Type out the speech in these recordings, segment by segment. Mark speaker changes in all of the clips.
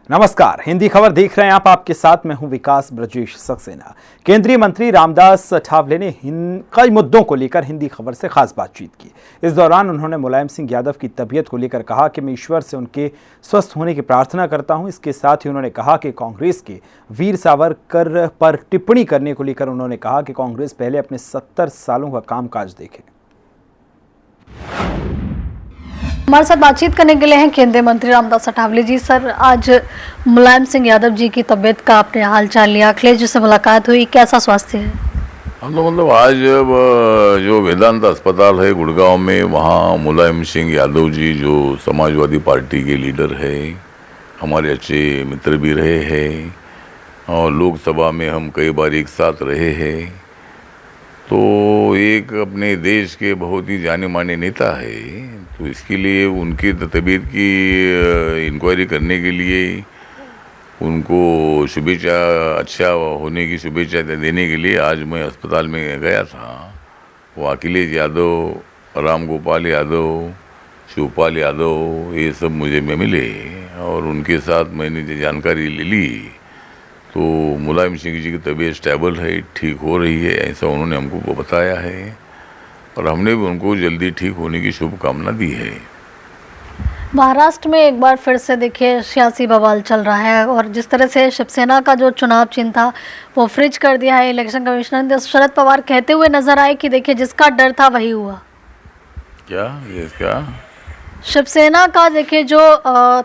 Speaker 1: नमस्कार, हिंदी खबर देख रहे हैं आप। आपके साथ मैं हूं विकास ब्रजेश सक्सेना। केंद्रीय मंत्री रामदास अठावले ने कई मुद्दों को लेकर हिंदी खबर से खास बातचीत की। इस दौरान उन्होंने मुलायम सिंह यादव की तबीयत को लेकर कहा कि मैं ईश्वर से उनके स्वस्थ होने की प्रार्थना करता हूं। इसके साथ ही उन्होंने कहा कि कांग्रेस के वीर सावरकर पर टिप्पणी करने को लेकर उन्होंने कहा कि कांग्रेस पहले अपने 70 सालों का कामकाज देखे।
Speaker 2: हमारे साथ बातचीत करने के लिए हैं केंद्रीय मंत्री रामदास अठावले जी। सर, आज मुलायम सिंह यादव जी की तबीयत का आपने हालचाल लिया, अखिलेश जी से मुलाकात हुई, कैसा स्वास्थ्य है?
Speaker 3: हम लोग आज जो वेदांत अस्पताल है गुड़गांव में, वहाँ मुलायम सिंह यादव जी जो समाजवादी पार्टी के लीडर है, हमारे अच्छे मित्र भी रहे हैं और लोकसभा में हम कई बार एक साथ रहे हैं, तो एक अपने देश के बहुत ही जाने माने नेता है। तो इसके लिए उनकी तबीयत की इंक्वायरी करने के लिए उनको शुभेच्छा, अच्छा होने की शुभेच्छा देने के लिए आज मैं अस्पताल में गया था। वो अखिलेश यादव, राम गोपाल यादव, शिवपाल यादव, ये सब मुझे मिले और उनके साथ मैंने जानकारी ले ली। तो मुलायम सिंह जी की तबीयत स्टेबल है, ठीक हो रही है, ऐसा उन्होंने हमको बताया है और हमने भी उनको जल्दी ठीक होने की शुभकामना दी है।
Speaker 2: महाराष्ट्र में एक बार फिर से देखिए सियासी बवाल चल रहा है और जिस तरह से शिवसेना का जो चुनाव चिन्ह था वो फ्रिज कर दिया है इलेक्शन कमिश्नर ने। शरद पवार कहते हुए नजर आए कि देखिए जिसका डर था वही हुआ।
Speaker 3: क्या ये क्या?
Speaker 2: शिवसेना का देखिए जो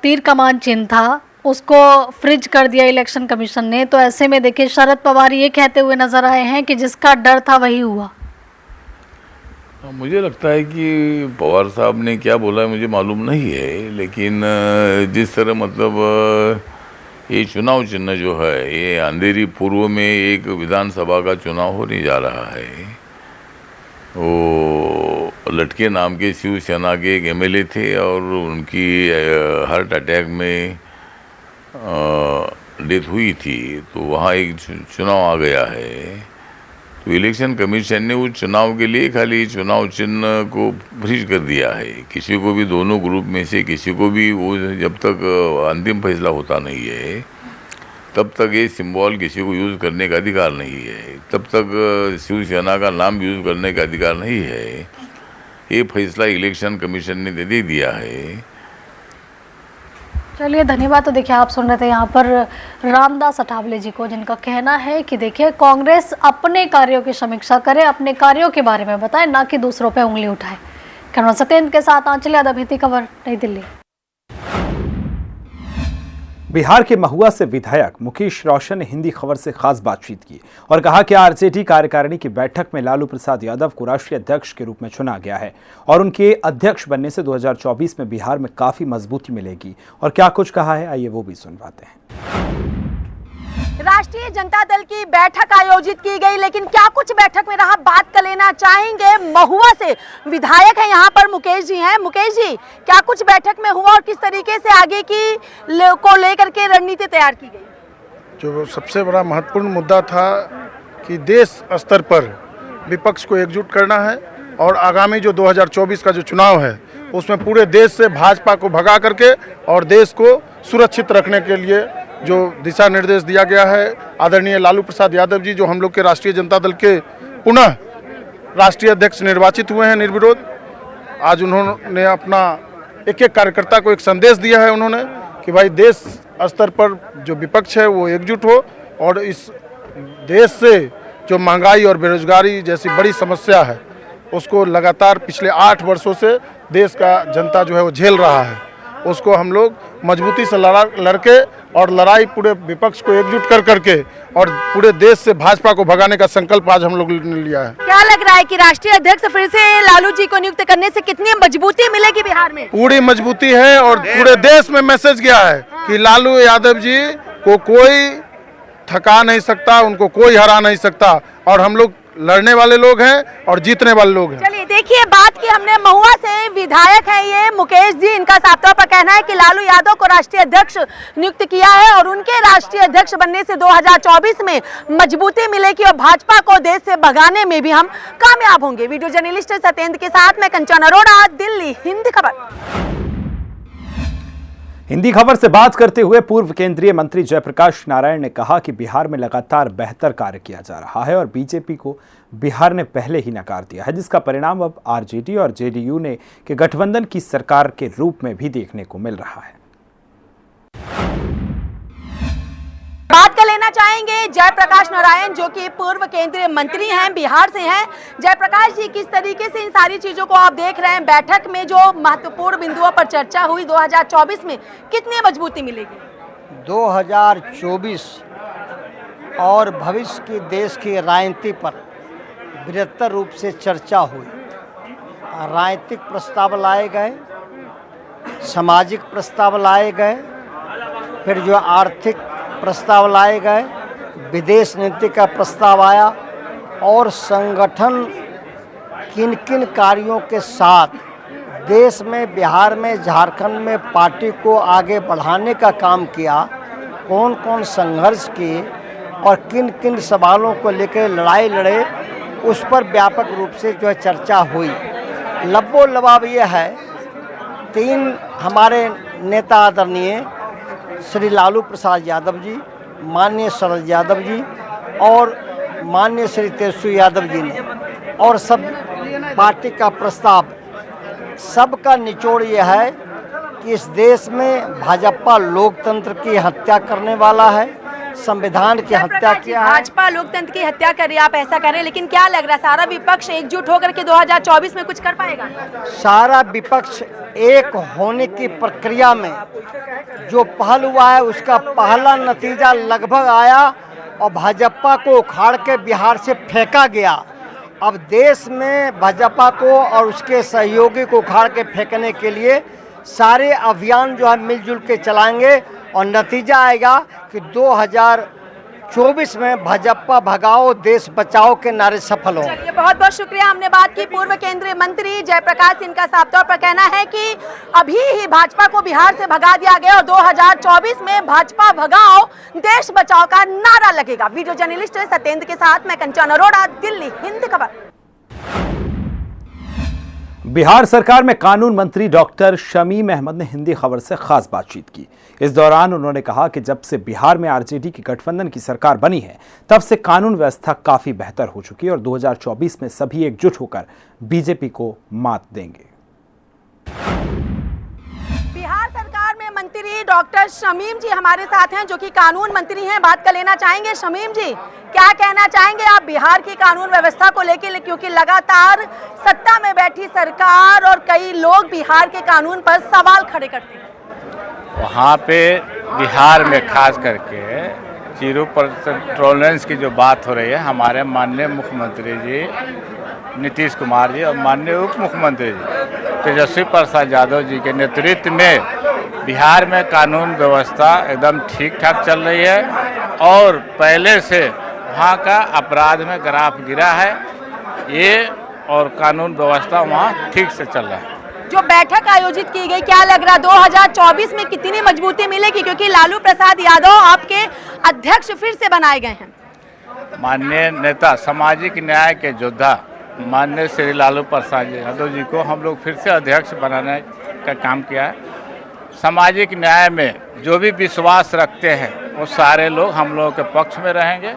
Speaker 2: तीर कमान चिन्ह था उसको फ्रिज कर दिया इलेक्शन कमीशन ने। तो ऐसे में देखिए शरद पवार ये कहते हुए नजर आए हैं कि जिसका डर था वही हुआ।
Speaker 3: मुझे लगता है कि पवार साहब ने क्या बोला है मुझे मालूम नहीं है, लेकिन जिस तरह मतलब ये चुनाव चिन्ह जो है, ये अंधेरी पूर्व में एक विधानसभा का चुनाव होने जा रहा है। वो लटके नाम के शिवसेना के एक एमएलए थे और उनकी हार्ट अटैक में डेथ हुई थी, तो वहाँ एक चुनाव आ गया है। तो इलेक्शन कमीशन ने उस चुनाव के लिए खाली चुनाव चिन्ह को फ्रीज कर दिया है। किसी को भी दोनों ग्रुप में से किसी को भी वो जब तक अंतिम फैसला होता नहीं है तब तक ये सिंबल किसी को यूज़ करने का अधिकार नहीं है, तब तक शिवसेना का नाम यूज़ करने का अधिकार नहीं है। ये फैसला इलेक्शन कमीशन ने दे दिया है।
Speaker 2: चलिए, धन्यवाद। तो देखिए आप सुन रहे थे यहाँ पर रामदास अठावले जी को, जिनका कहना है कि देखिए कांग्रेस अपने कार्यों की समीक्षा करे, अपने कार्यों के बारे में बताए, ना कि दूसरों पे उंगली उठाए। कैमरा सत्येंद्र के साथ आंचल यादव, हिंदी खबर, नई दिल्ली।
Speaker 1: बिहार के महुआ से विधायक मुकेश रोशन ने हिंदी खबर से खास बातचीत की और कहा कि आरजेडी कार्यकारिणी की बैठक में लालू प्रसाद यादव को राष्ट्रीय अध्यक्ष के रूप में चुना गया है और उनके अध्यक्ष बनने से 2024 में बिहार में काफी मजबूती मिलेगी। और क्या कुछ कहा है, आइए वो भी सुनवाते हैं।
Speaker 4: राष्ट्रीय जनता दल की बैठक आयोजित की गई, लेकिन क्या कुछ बैठक में रहा, बात कर लेना चाहेंगे। महुआ से विधायक है यहाँ पर मुकेश जी हैं। मुकेश जी, क्या कुछ बैठक में हुआ और किस तरीके से आगे की को लेकर के रणनीति तैयार की गई?
Speaker 5: जो सबसे बड़ा महत्वपूर्ण मुद्दा था कि देश स्तर पर विपक्ष को एकजुट करना है और आगामी जो 2024 का जो चुनाव है उसमें पूरे देश से भाजपा को भगा करके और देश को सुरक्षित रखने के लिए जो दिशा निर्देश दिया गया है आदरणीय लालू प्रसाद यादव जी, जो हम लोग के राष्ट्रीय जनता दल के पुनः राष्ट्रीय अध्यक्ष निर्वाचित हुए हैं निर्विरोध। आज उन्होंने अपना एक एक कार्यकर्ता को एक संदेश दिया है उन्होंने कि भाई देश स्तर पर जो विपक्ष है वो एकजुट हो और इस देश से जो महंगाई और बेरोजगारी जैसी बड़ी समस्या है उसको लगातार पिछले 8 वर्षों से देश का जनता जो है वो झेल रहा है, उसको हम लोग मजबूती से लड़के और लड़ाई पूरे विपक्ष को एकजुट कर करके और पूरे देश से भाजपा को भगाने का संकल्प आज हम लोग ने लिया है।
Speaker 4: क्या लग रहा है कि राष्ट्रीय अध्यक्ष फिर से लालू जी को नियुक्त करने से कितनी मजबूती मिलेगी बिहार में?
Speaker 5: पूरी मजबूती है और पूरे देश में मैसेज गया है कि लालू यादव जी को कोई थका नहीं सकता, उनको कोई हरा नहीं सकता और हम लोग लड़ने वाले लोग हैं और जीतने वाले लोग हैं।
Speaker 4: चलिए देखिए, बात की हमने महुआ से, विधायक है ये मुकेश जी, इनका साफ तौर पर कहना है कि लालू यादव को राष्ट्रीय अध्यक्ष नियुक्त किया है और उनके राष्ट्रीय अध्यक्ष बनने से 2024 में मजबूती मिलेगी और भाजपा को देश से भगाने में भी हम कामयाब होंगे। वीडियो जर्नलिस्ट सत्येंद्र के साथ मैं कंचन अरोड़ा, दिल्ली, हिंदी खबर।
Speaker 1: हिंदी खबर से बात करते हुए पूर्व केंद्रीय मंत्री जयप्रकाश नारायण ने कहा कि बिहार में लगातार बेहतर कार्य किया जा रहा है और बीजेपी को बिहार ने पहले ही नकार दिया है, जिसका परिणाम अब आरजेडी और जेडीयू ने के गठबंधन की सरकार के रूप में भी देखने को मिल रहा है।
Speaker 4: बात कर लेना चाहेंगे जयप्रकाश नारायण, जो कि पूर्व केंद्रीय मंत्री हैं, बिहार से हैं। जयप्रकाश जी, किस तरीके से इन सारी चीजों को आप देख रहे हैं? बैठक में जो महत्वपूर्ण बिंदुओं पर चर्चा हुई 2024 में कितनी मजबूती मिलेगी?
Speaker 6: 2024 और भविष्य की देश की राजनीति पर बृहत्तर रूप से चर्चा हुई। राजनीतिक प्रस्ताव लाए गए, सामाजिक प्रस्ताव लाए गए, फिर जो आर्थिक प्रस्ताव लाए गए, विदेश नीति का प्रस्ताव आया और संगठन किन किन कार्यों के साथ देश में, बिहार में, झारखंड में पार्टी को आगे बढ़ाने का काम किया, कौन कौन संघर्ष किए और किन किन सवालों को लेकर लड़ाई लड़े, उस पर व्यापक रूप से जो है चर्चा हुई। लब्बो लबाब ये है, 3 हमारे नेता आदरणीय श्री लालू प्रसाद यादव जी, माननीय शरद यादव जी और माननीय श्री तेजस्वी यादव जी ने, और सब पार्टी का प्रस्ताव, सबका निचोड़ यह है कि इस देश में भाजपा लोकतंत्र की हत्या करने वाला है, संविधान की हत्या किया है।
Speaker 4: भाजपा लोकतंत्र की हत्या कर रही है, आप ऐसा कह रहे हैं, लेकिन क्या लग रहा है सारा विपक्ष एकजुट होकर के 2024 में कुछ कर पाएगा?
Speaker 6: सारा विपक्ष एक होने की प्रक्रिया में जो पहल हुआ है, उसका पहला नतीजा लगभग आया और भाजपा को उखाड़ के बिहार से फेंका गया। अब देश में भाजपा को और उसके सहयोगी को उखाड़ के फेंकने के लिए सारे अभियान जो है मिलजुल के चलाएंगे और नतीजा आएगा कि 2024 में भाजपा भगाओ देश बचाओ के नारे सफल हो।
Speaker 4: चलिए, बहुत बहुत शुक्रिया। हमने बात की पूर्व केंद्रीय मंत्री जयप्रकाश, इनका साफ तौर पर कहना है कि अभी ही भाजपा को बिहार से भगा दिया गया और 2024 में भाजपा भगाओ देश बचाओ का नारा लगेगा। वीडियो जर्नलिस्ट सत्येंद्र के साथ मैं कंचन अरोड़ा, दिल्ली हिंद खबर।
Speaker 1: बिहार सरकार में कानून मंत्री डॉक्टर शमीम अहमद ने हिंदी खबर से खास बातचीत की। इस दौरान उन्होंने कहा कि जब से बिहार में आरजेडी की गठबंधन की सरकार बनी है, तब से कानून व्यवस्था काफी बेहतर हो चुकी है और 2024 में सभी एकजुट होकर बीजेपी को मात देंगे।
Speaker 4: बिहार सरकार में मंत्री डॉक्टर शमीम जी हमारे साथ हैं, जो कि कानून मंत्री हैं। बात कर लेना चाहेंगे। शमीम जी, क्या कहना चाहेंगे आप बिहार की कानून व्यवस्था को लेकर, क्योंकि लगातार सत्ता में बैठी सरकार और कई लोग बिहार के कानून पर सवाल खड़े करते हैं?
Speaker 7: वहाँ पे बिहार में खास करके 0% टॉलरेंस की जो बात हो रही है, हमारे माननीय मुख्यमंत्री जी नीतीश कुमार जी और माननीय उप मुख्यमंत्री जी तेजस्वी प्रसाद यादव जी के नेतृत्व में बिहार में कानून व्यवस्था एकदम ठीक ठाक चल रही है और पहले से वहाँ का अपराध में ग्राफ गिरा है ये, और कानून व्यवस्था वहाँ ठीक से चल रहा है।
Speaker 4: जो बैठक आयोजित की गई, क्या लग रहा 2024 में कितनी मजबूती मिलेगी, क्योंकि लालू प्रसाद यादव आपके अध्यक्ष फिर से बनाए गए हैं?
Speaker 7: माननीय नेता, सामाजिक न्याय के योद्धा माननीय श्री लालू प्रसाद यादव जी को हम लोग फिर से अध्यक्ष बनाने का काम किया है। सामाजिक न्याय में जो भी विश्वास रखते हैं वो सारे लोग हम लोगों के पक्ष में रहेंगे,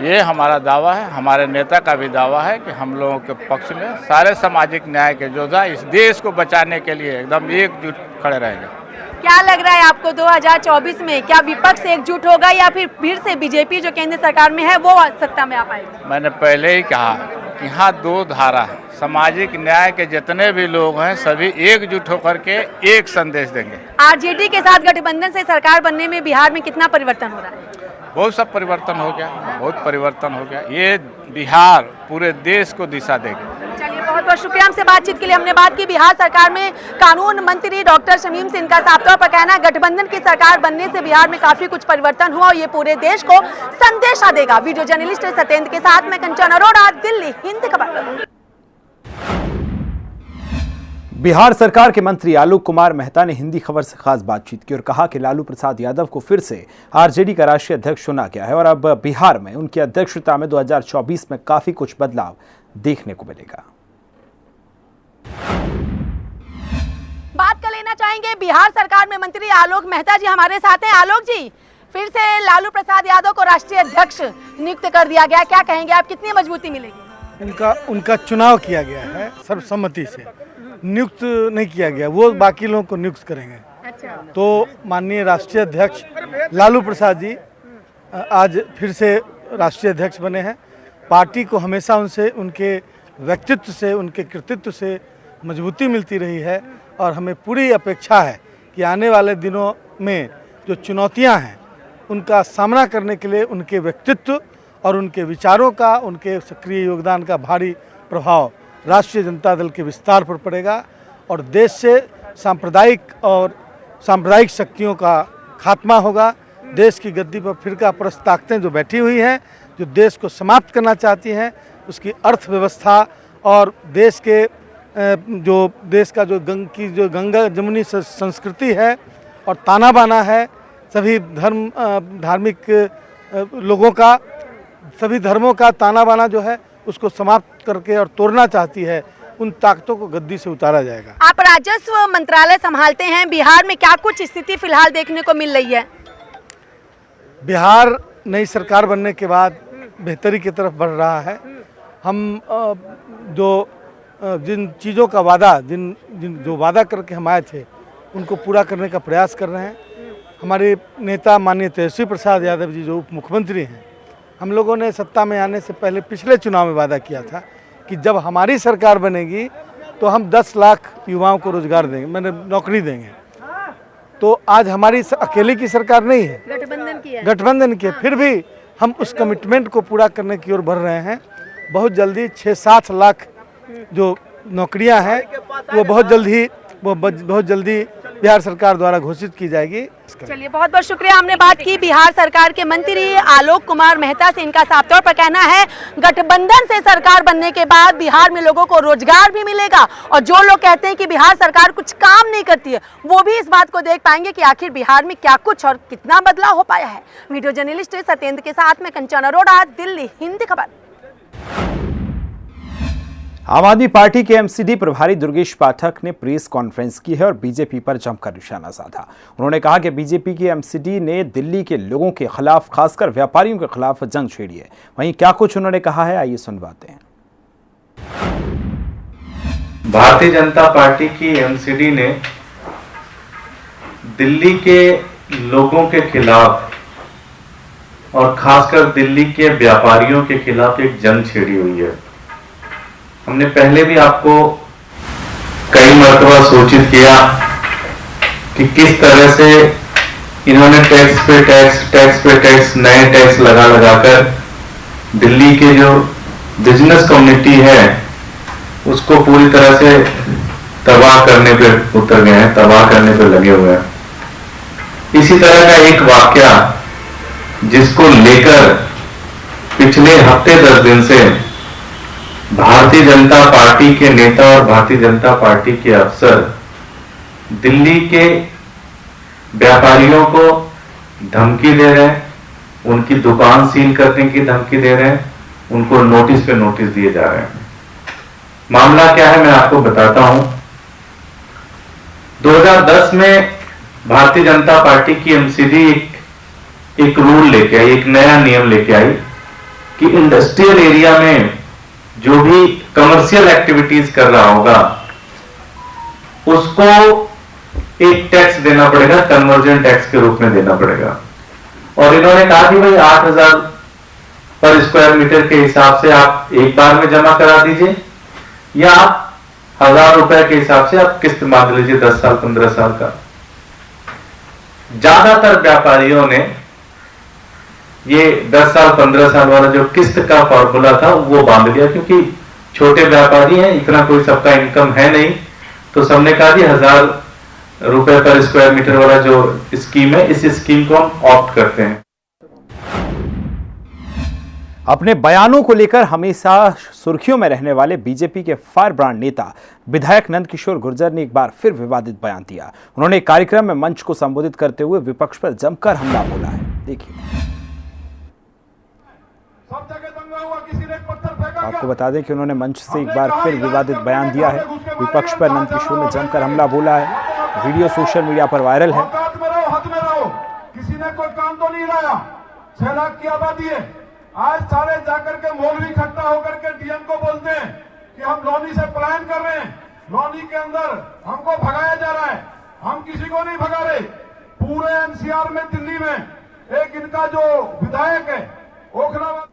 Speaker 7: ये हमारा दावा है। हमारे नेता का भी दावा है कि हम लोगों के पक्ष में सारे सामाजिक न्याय के योद्धा इस देश को बचाने के लिए एकदम एकजुट खड़े रहेंगे।
Speaker 4: क्या लग रहा है आपको 2024 में, क्या विपक्ष एकजुट होगा या फिर से बीजेपी जो केंद्र सरकार में है वो सत्ता में आ पाएगी?
Speaker 7: मैंने पहले ही कहा कि यहाँ 2 धारा है, सामाजिक न्याय के जितने भी लोग हैं सभी एकजुट होकर के एक संदेश देंगे।
Speaker 4: आरजेडी के साथ गठबंधन से सरकार बनने में बिहार में कितना परिवर्तन हो रहा है?
Speaker 7: बहुत सब परिवर्तन हो गया, बहुत परिवर्तन हो गया। ये बिहार पूरे देश को दिशा देगी।
Speaker 4: चलिए, बहुत बहुत शुक्रिया हमसे बातचीत के लिए। हमने बात की बिहार सरकार में कानून मंत्री डॉक्टर शमीम से। इनका साफ तौर पर कहना है गठबंधन की सरकार बनने से बिहार में काफी कुछ परिवर्तन हुआ और ये पूरे देश को संदेशा देगा। वीडियो जर्नलिस्ट सत्येंद्र के साथ मैं कंचन अरोड़ा, दिल्ली हिंद खबर।
Speaker 1: बिहार सरकार के मंत्री आलोक कुमार मेहता ने हिंदी खबर से खास बातचीत की और कहा कि लालू प्रसाद यादव को फिर से आरजेडी का राष्ट्रीय अध्यक्ष चुना गया है और अब बिहार में उनकी अध्यक्षता में 2024 में काफी कुछ बदलाव देखने को मिलेगा।
Speaker 4: बात कर लेना चाहेंगे बिहार सरकार में मंत्री आलोक मेहता जी हमारे साथ हैं। आलोक जी, फिर से लालू प्रसाद यादव को राष्ट्रीय अध्यक्ष नियुक्त कर दिया गया, क्या कहेंगे आप, कितनी मजबूती मिलेगी?
Speaker 5: उनका चुनाव किया गया है सर्वसम्मति से, नियुक्त नहीं किया गया, वो बाकी लोगों को नियुक्त करेंगे।
Speaker 4: अच्छा।
Speaker 5: तो माननीय राष्ट्रीय अध्यक्ष लालू प्रसाद जी आज फिर से राष्ट्रीय अध्यक्ष बने हैं। पार्टी को हमेशा उनसे, उनके व्यक्तित्व से, उनके कृतित्व से मजबूती मिलती रही है और हमें पूरी अपेक्षा है कि आने वाले दिनों में जो चुनौतियां हैं उनका सामना करने के लिए उनके व्यक्तित्व और उनके विचारों का, उनके सक्रिय योगदान का भारी प्रभाव राष्ट्रीय जनता दल के विस्तार पर पड़ेगा और देश से सांप्रदायिक शक्तियों का खात्मा होगा। देश की गद्दी पर फिरकापरस्त ताकतें जो बैठी हुई हैं, जो देश को समाप्त करना चाहती हैं, उसकी अर्थव्यवस्था और देश का जो गंगा जमुनी संस्कृति है और ताना बाना है, सभी धार्मिक लोगों का, सभी धर्मों का ताना बाना जो है उसको समाप्त करके और तोड़ना चाहती है, उन ताकतों को गद्दी से उतारा जाएगा।
Speaker 4: आप राजस्व मंत्रालय संभालते हैं, बिहार में क्या कुछ स्थिति फिलहाल देखने को मिल रही है?
Speaker 5: बिहार नई सरकार बनने के बाद बेहतरी की तरफ बढ़ रहा है। हम जिन चीज़ों का वादा जो वादा करके हम आए थे उनको पूरा करने का प्रयास कर रहे हैं। हमारे नेता माननीय तेजस्वी प्रसाद यादव जी जो उप मुख्यमंत्री हैं, हम लोगों ने सत्ता में आने से पहले पिछले चुनाव में वादा किया था कि जब हमारी सरकार बनेगी तो हम 10 लाख युवाओं को रोजगार देंगे, नौकरी देंगे। तो आज हमारी अकेले की सरकार नहीं है, गठबंधन की है, फिर भी हम उस कमिटमेंट को पूरा करने की ओर बढ़ रहे हैं। बहुत जल्दी 6-7 लाख जो नौकरियां हैं वो बहुत जल्दी बिहार सरकार द्वारा घोषित की जाएगी।
Speaker 4: चलिए, बहुत बहुत शुक्रिया। हमने बात की बिहार सरकार के मंत्री आलोक कुमार मेहता से। इनका साफ तौर पर कहना है गठबंधन से सरकार बनने के बाद बिहार में लोगों को रोजगार भी मिलेगा और जो लोग कहते हैं कि बिहार सरकार कुछ काम नहीं करती है, वो भी इस बात को देख पाएंगे कि आखिर बिहार में क्या कुछ और कितना बदलाव हो पाया है। वीडियो जर्नलिस्ट सत्येंद्र के साथ में कंचन अरोड़ा, दिल्ली, हिंदी खबर।
Speaker 1: आम आदमी पार्टी के एमसीडी प्रभारी दुर्गेश पाठक ने प्रेस कॉन्फ्रेंस की है और बीजेपी पर जमकर निशाना साधा। उन्होंने कहा कि बीजेपी के एमसीडी ने दिल्ली के लोगों के खिलाफ, खासकर व्यापारियों के खिलाफ जंग छेड़ी है। वहीं क्या कुछ उन्होंने कहा है, आइए सुनवाते हैं।
Speaker 8: भारतीय जनता पार्टी की एमसीडी ने दिल्ली के लोगों के खिलाफ और खासकर दिल्ली के व्यापारियों के खिलाफ एक जंग छेड़ी हुई है। हमने पहले भी आपको कई मर्तबा सूचित किया कि किस तरह से इन्होंने टैक्स पे टैक्स नए टैक्स लगाकर दिल्ली के जो बिजनेस कम्युनिटी है उसको पूरी तरह से तबाह करने पे उतर गए हैं, तबाह करने पे लगे हुए हैं। इसी तरह का एक वाकया जिसको लेकर पिछले हफ्ते 10 दिन से भारतीय जनता पार्टी के नेता और भारतीय जनता पार्टी के अफसर दिल्ली के व्यापारियों को धमकी दे रहे हैं, उनकी दुकान सील करने की धमकी दे रहे हैं, उनको नोटिस पे नोटिस दिए जा रहे हैं। मामला क्या है मैं आपको बताता हूं। 2010 में भारतीय जनता पार्टी की एमसीडी एक रूल लेके आई, एक नया नियम लेके आई कि इंडस्ट्रियल एरिया में जो भी कमर्शियल एक्टिविटीज कर रहा होगा उसको एक टैक्स देना पड़ेगा, कन्वर्जन टैक्स के रूप में देना पड़ेगा। और इन्होंने कहा कि भाई 8,000 पर स्क्वायर मीटर के हिसाब से आप एक बार में जमा करा दीजिए या आप 1,000 रुपए के हिसाब से आप किस्त मांग लीजिए 10 साल 15 साल का। ज्यादातर व्यापारियों ने ये 10 साल 15 साल वाला जो किस्त का फॉर्मूला था वो बांध लिया, क्योंकि छोटे व्यापारी हैं, इतना कोई सबका इनकम है नहीं, तो सबने कहा कि 1,000 रुपए पर स्क्वायर मीटर वाला जो स्कीम है, इस स्कीम को हम ऑप्ट करते हैं।
Speaker 1: अपने बयानों को लेकर हमेशा सुर्खियों में रहने वाले बीजेपी के फायर ब्रांड नेता विधायक नंदकिशोर गुर्जर ने एक बार फिर विवादित बयान दिया। उन्होंने एक कार्यक्रम में मंच को संबोधित करते हुए विपक्ष पर जमकर हमला बोला है। देखिए, आपको बता दें कि उन्होंने मंच से एक बार फिर विवादित बयान दिया है। विपक्ष पर नंदकिशोर ने जमकर हमला बोला है। वीडियो सोशल मीडिया पर वायरल है।
Speaker 9: औकात में रहो, हद में रहो। किसी ने कोई काम तो नहीं लाया। 6 लाख की आबादी है। आज सारे जाकर के मौलवी इकट्ठा होकर के डीएम को बोलते हैं कि हम लौनी से पलायन कर रहे हैं, लौनी के अंदर हमको भगाया जा रहा है। हम किसी को नहीं भगा रहे। पूरे एनसीआर में, दिल्ली में एक इनका जो विधायक है ओखलाबाद